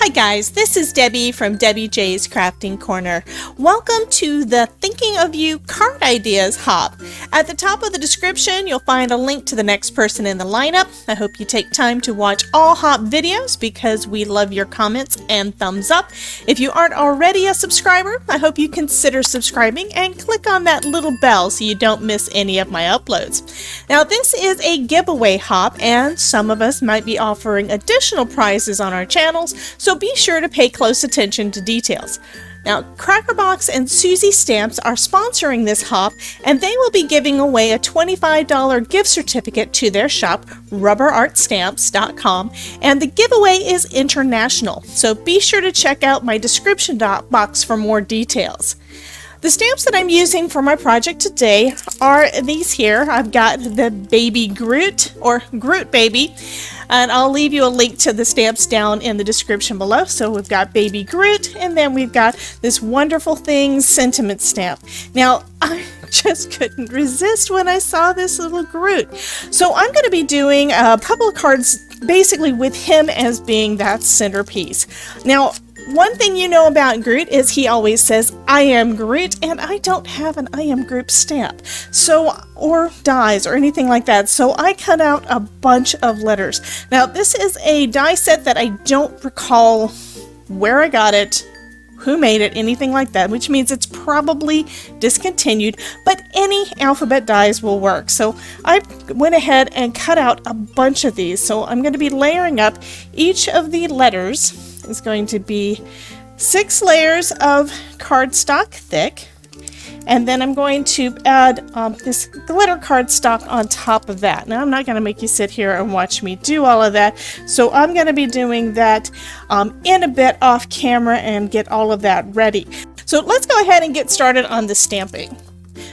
Hi guys, this is Debbie from Debbie J's Crafting Corner. Welcome to the Thinking of You Card Ideas Hop. At the top of the description, you'll find a link to the next person in the lineup. I hope you take time to watch all Hop videos because we love your comments and thumbs up. If you aren't already a subscriber, I hope you consider subscribing and click on that little bell so you don't miss any of my uploads. Now this is a giveaway Hop and some of us might be offering additional prizes on our channels, so be sure to pay close attention to details. Now, Crackerbox and Suzy Stamps are sponsoring this hop, and they will be giving away a $25 gift certificate to their shop, rubberartstamps.com, and the giveaway is international, so be sure to check out my description box for more details. The stamps that I'm using for my project today are these here. I've got the baby Groot, or Groot baby, and I'll leave you a link to the stamps down in the description below. So we've got baby Groot, and then we've got this Wonderful Things sentiment stamp. Now, I just couldn't resist when I saw this little Groot. So I'm going to be doing a couple of cards basically with him as being that centerpiece. Now, one thing you know about Groot is he always says, "I am Groot," and I don't have an "I am Groot" stamp, or dies or anything like that, so I cut out a bunch of letters. Now, this is a die set that I don't recall where I got it, who made it, anything like that, which means it's probably discontinued, but any alphabet dies will work. So I went ahead and cut out a bunch of these. So I'm going to be layering up each of the letters. Is going to be 6 layers of cardstock thick, and then I'm going to add this glitter cardstock on top of that. Now I'm not going to make you sit here and watch me do all of that, so I'm going to be doing that in a bit off camera and get all of that ready. So let's go ahead and get started on the stamping.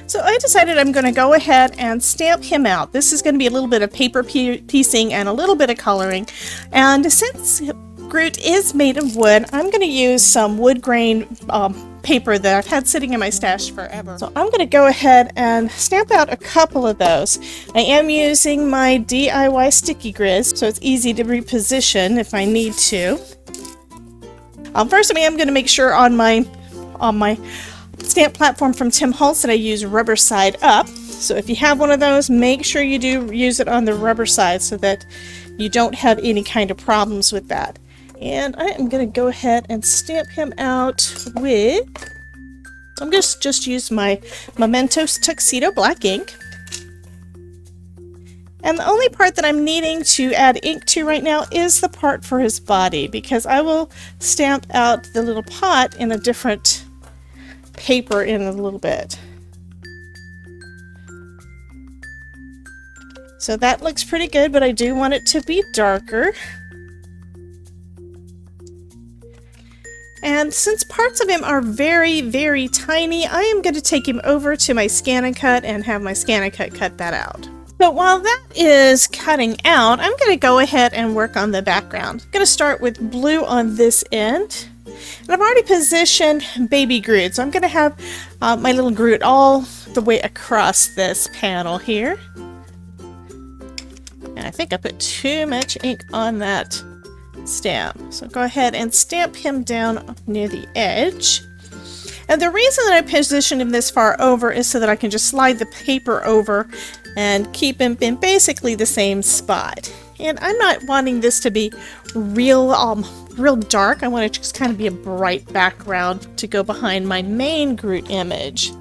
So I decided I'm going to go ahead and stamp him out. This is going to be a little bit of paper piecing and a little bit of coloring, and since Groot is made of wood, I'm going to use some wood grain paper that I've had sitting in my stash forever. So I'm going to go ahead and stamp out a couple of those. I am using my DIY sticky grizz, so it's easy to reposition if I need to. First of all, I'm going to make sure on my stamp platform from Tim Holtz that I use rubber side up. So if you have one of those, make sure you do use it on the rubber side so that you don't have any kind of problems with that. And I am going to go ahead and stamp him out with, I'm going to just use my Memento Tuxedo black ink. And the only part that I'm needing to add ink to right now is the part for his body, because I will stamp out the little pot in a different paper in a little bit. So that looks pretty good, but I do want it to be darker. And since parts of him are very, very tiny, I am going to take him over to my ScanNCut and have my ScanNCut cut that out. So while that is cutting out, I'm going to go ahead and work on the background. I'm going to start with blue on this end. And I've already positioned baby Groot, so I'm going to have my little Groot all the way across this panel here. And I think I put too much ink on that stamp, so go ahead and stamp him down near the edge. And the reason that I positioned him this far over is so that I can just slide the paper over and keep him in basically the same spot. And I'm not wanting this to be real dark. I want it to just kind of be a bright background to go behind my main Groot image.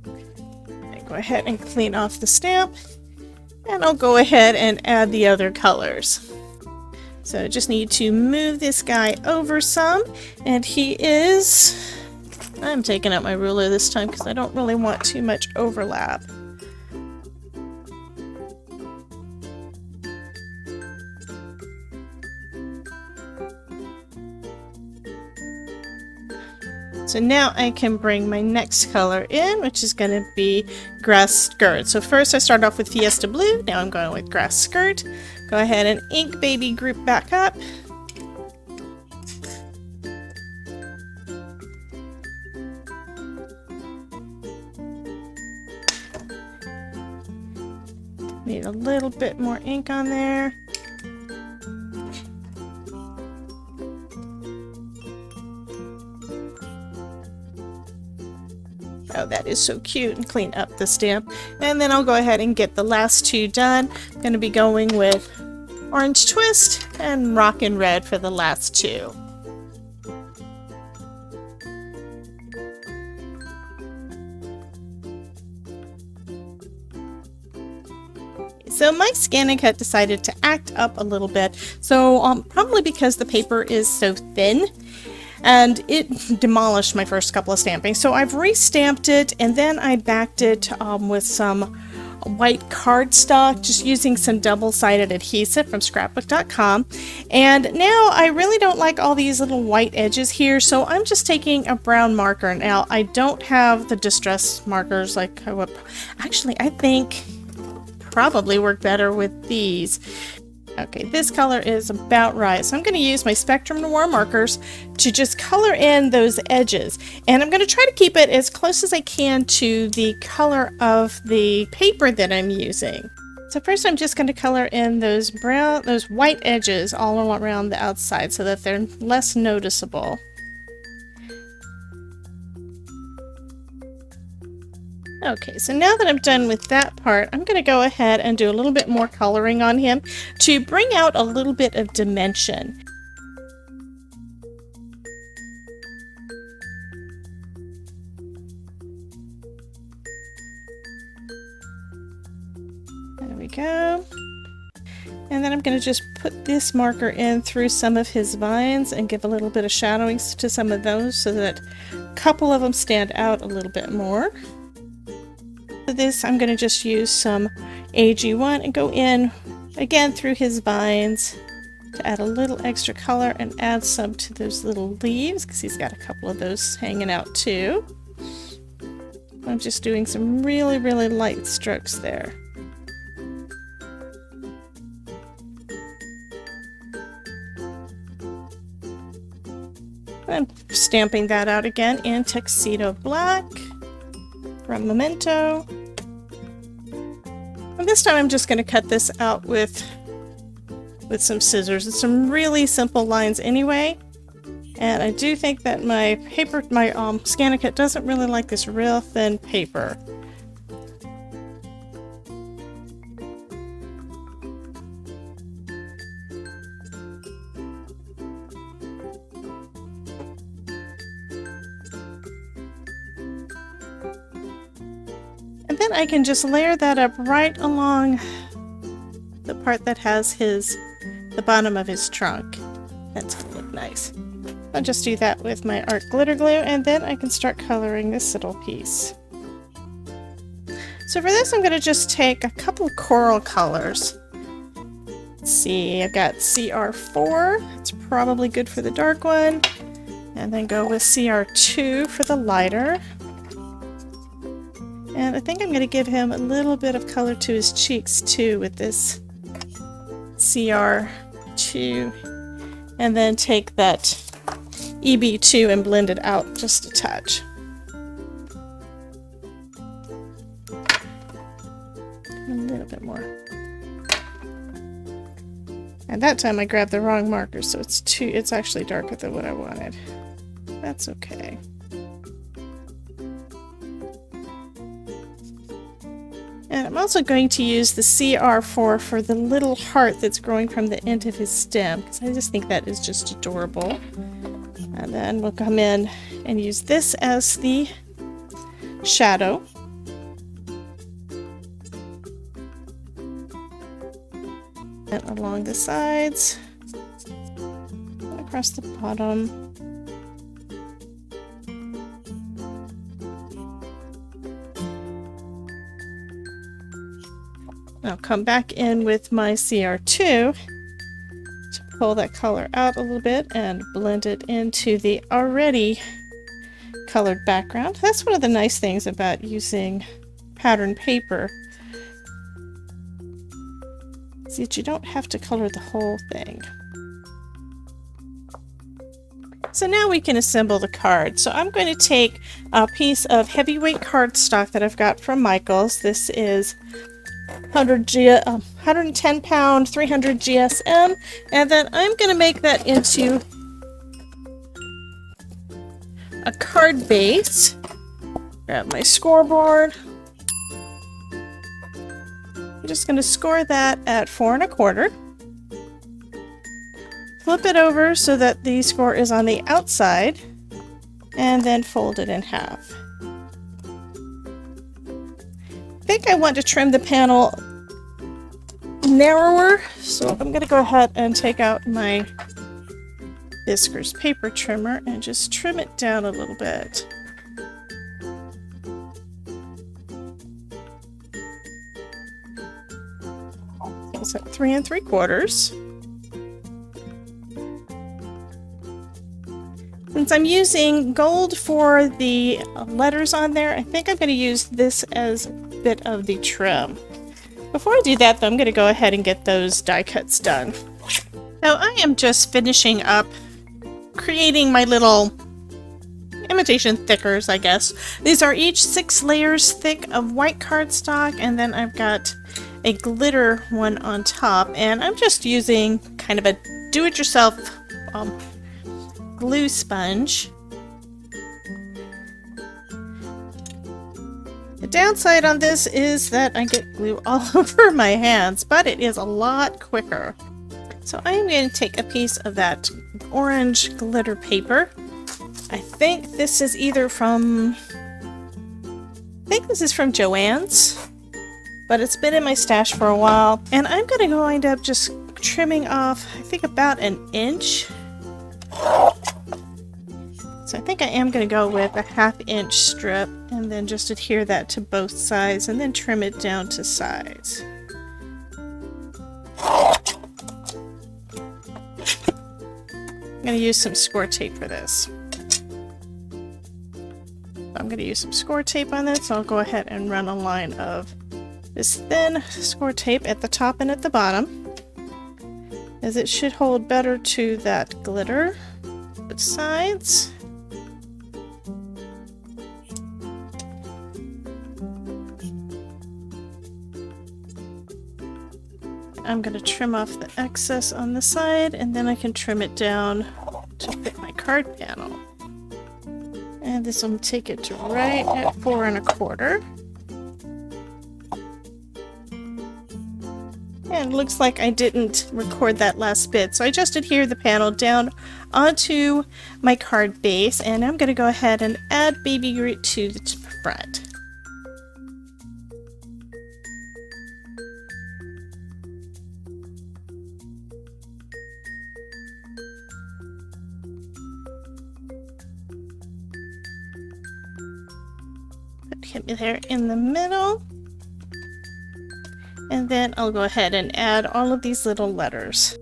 And go ahead and clean off the stamp, and I'll go ahead and add the other colors. So just need to move this guy over some, and he is, I'm taking out my ruler this time because I don't really want too much overlap. So now I can bring my next color in, which is going to be grass skirt. So first I started off with Fiesta Blue, now I'm going with grass skirt. Go ahead and ink baby Groot back up. Need a little bit more ink on there. Oh, that is so cute, and clean up the stamp. And then I'll go ahead and get the last two done. I'm going to be going with Orange Twist and Rockin' Red for the last two. So my ScanNCut decided to act up a little bit, so probably because the paper is so thin, and it demolished my first couple of stampings. So I've re-stamped it, and then I backed it with some white cardstock, just using some double-sided adhesive from scrapbook.com. And now I really don't like all these little white edges here, so I'm just taking a brown marker. Now I don't have the distress markers like I would. Actually, I think probably work better with these. Okay, this color is about right. So I'm going to use my Spectrum Noir markers to just color in those edges. And I'm going to try to keep it as close as I can to the color of the paper that I'm using. So first I'm just going to color in those white edges all around the outside so that they're less noticeable. Okay, so now that I'm done with that part, I'm going to go ahead and do a little bit more coloring on him to bring out a little bit of dimension. There we go. And then I'm going to just put this marker in through some of his vines and give a little bit of shadowing to some of those so that a couple of them stand out a little bit more. For this, I'm going to just use some AG1 and go in again through his vines to add a little extra color and add some to those little leaves because he's got a couple of those hanging out too. I'm just doing some really, really light strokes there. I'm stamping that out again in Tuxedo Black from Memento. And this time I'm just going to cut this out with some scissors. It's some really simple lines anyway. And I do think that my ScanNCut doesn't really like this real thin paper. And then I can just layer that up right along the part that has the bottom of his trunk. That's gonna look nice. I'll just do that with my art glitter glue, and then I can start coloring this little piece. So for this, I'm going to just take a couple of coral colors. Let's see, I've got CR4. It's probably good for the dark one. And then go with CR2 for the lighter. And I think I'm going to give him a little bit of color to his cheeks too with this CR2. And then take that EB2 and blend it out just a touch. A little bit more. And that time I grabbed the wrong marker, so it's actually darker than what I wanted. That's okay. And I'm also going to use the CR4 for the little heart that's growing from the end of his stem, because I just think that is just adorable. And then we'll come in and use this as the shadow. And along the sides, and across the bottom. I'll come back in with my CR2 to pull that color out a little bit and blend it into the already colored background. That's one of the nice things about using pattern paper, is that you don't have to color the whole thing. So now we can assemble the card. So I'm going to take a piece of heavyweight cardstock that I've got from Michaels. This is 110 pound 300 GSM, and then I'm going to make that into a card base. Grab my scoreboard. I'm just going to score that at 4 1/4. Flip it over so that the score is on the outside, and then fold it in half. I think I want to trim the panel narrower, so I'm going to go ahead and take out my Fiskars paper trimmer and just trim it down a little bit. So 3 3/4. Since I'm using gold for the letters on there, I think I'm going to use this as a bit of the trim. Before I do that, though, I'm going to go ahead and get those die cuts done. Now I am just finishing up creating my little imitation thickers, I guess. These are each 6 layers thick of white cardstock, and then I've got a glitter one on top, and I'm just using kind of a do-it-yourself glue sponge. The downside on this is that I get glue all over my hands, but it is a lot quicker. So I'm going to take a piece of that orange glitter paper. I think this is either from, Joann's, but it's been in my stash for a while. And I'm going to wind up just trimming off, I think, about 1 inch. So I think I am going to go with a 1/2 inch strip and then just adhere that to both sides and then trim it down to size. I'm going to use some score tape for this. I'm going to use some score tape on this, so I'll go ahead and run a line of this thin score tape at the top and at the bottom, as it should hold better to that glitter. Both sides. I'm going to trim off the excess on the side, and then I can trim it down to fit my card panel. And this will take it to right at 4 1/4. And it looks like I didn't record that last bit, so I just adhere the panel down onto my card base, and I'm going to go ahead and add Baby Groot to the front. Put him there in the middle. And then I'll go ahead and add all of these little letters.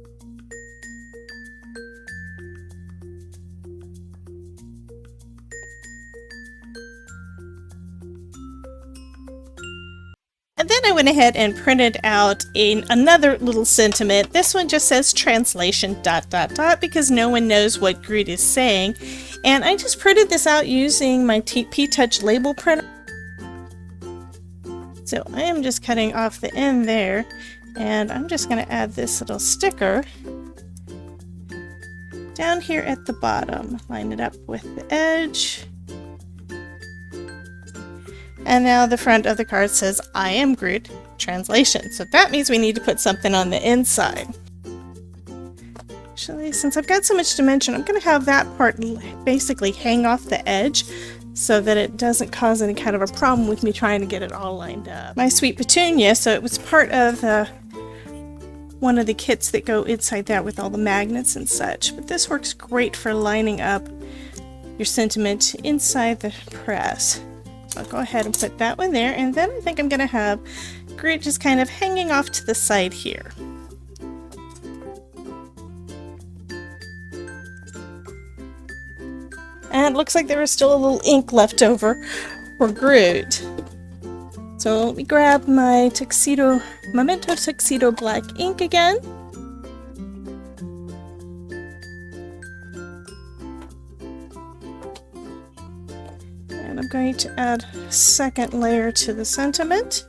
And then I went ahead and printed out another little sentiment. This one just says translation ... because no one knows what Groot is saying. And I just printed this out using my P-Touch label printer. So I am just cutting off the end there, and I'm just going to add this little sticker down here at the bottom. Line it up with the edge. And now the front of the card says, "I am Groot, translation." So that means we need to put something on the inside. Actually, since I've got so much dimension, I'm going to have that part basically hang off the edge, so that it doesn't cause any kind of a problem with me trying to get it all lined up. My sweet petunia, so it was part of one of the kits that go inside that with all the magnets and such. But this works great for lining up your sentiment inside the press. So I'll go ahead and put that one there, and then I think I'm going to have Groot just kind of hanging off to the side here. And it looks like there is still a little ink left over for Groot. So let me grab my Memento Tuxedo black ink again. And I'm going to add a second layer to the sentiment.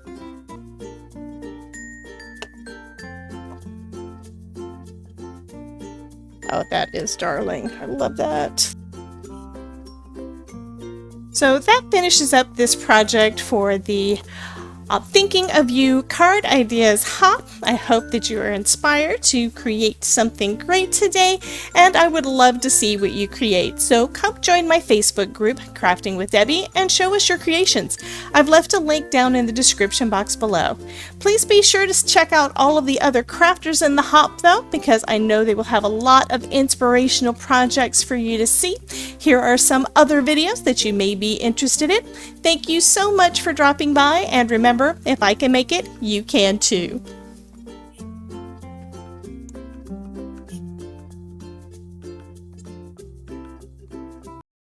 Oh, that is darling. I love that. So that finishes up this project for the Thinking of You card ideas hop. I hope that you are inspired to create something great today, and I would love to see what you create. So come join my Facebook group, Crafting with Debbie, and show us your creations. I've left a link down in the description box below. Please be sure to check out all of the other crafters in the hop though, because I know they will have a lot of inspirational projects for you to see. Here are some other videos that you may be interested in. Thank you so much for dropping by, and remember, if I can make it, you can too.